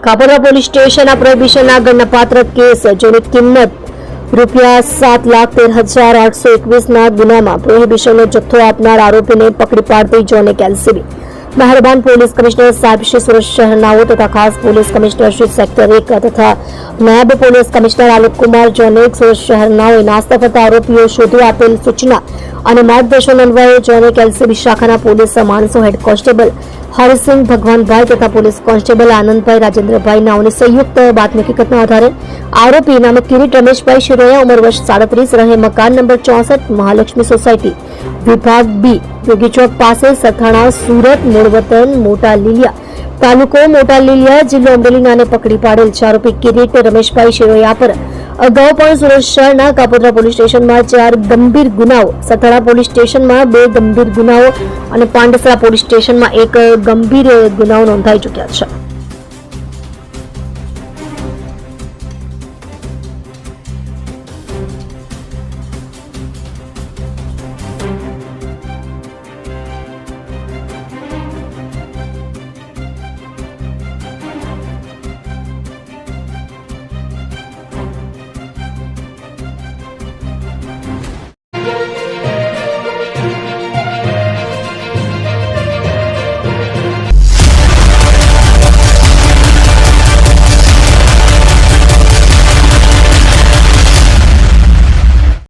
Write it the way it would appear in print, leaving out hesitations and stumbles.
Kapodra police સ્ટેશનના પ્રોહિબિશનના ગણનાપાત્ર case જેની કિંમત ₹7,13,821 ગુનામાં પ્રોહિબિશનનો જથ્થો આપનાર આરોપીને પકડી પાડતી જોનેક એલસીબી મહેરબાન પોલીસ કમિશનર સાહેબ શ્રી સુરત શહેરનાઓ તથા ખાસ પોલીસ કમિશનર શ્રી સેક્ટર 1 તથા નાયબ પોલીસ કમિશનર આલોક કુમાર જોનેક સુરત શહેરનાઓએ નાસ્તા ફરતા આરોપીઓ શોધી આપેલ સૂચના અને માર્ગદર્શન અન્વયે જોનેક એલસીબી શાખાના પોલીસ માણસો હેડ કોન્સ્ટેબલ હરિસિંહ ભગવાનભાઈ તથા પોલીસ કોન્સ્ટેબલ આનંદભાઈ રાજેન્દ્રભાઈ નાઓની સંયુક્ત બાતમી હકીકતના આધારે આરોપી નામે કિરીટ રમેશભાઈ શિરોયા ઉંમર વર્ષ 37 રહે મકાન નંબર 64 મહાલક્ષ્મી સોસાયટી વિભાગ બી યોગી ચોક પાસે સથાણા સુરત મૂળ વતન મોટા લીલિયા તાલુકો મોટા લીલિયા જિલ્લો અમરેલીને પકડી પાડેલ છે। આરોપી કિરીટ રમેશભાઈ શિરોયા પર અગાઉ પણ સુરત શહેરના કાપોદ્રા પોલીસ સ્ટેશનમાં 4 ગંભીર ગુનાઓ, સથાણા પોલીસ સ્ટેશનમાં 2 ગંભીર ગુનાઓ અને પાંડેસરા પોલીસ સ્ટેશનમાં 1 ગંભીર ગુનાઓ નોંધાઈ ચૂક્યા છે।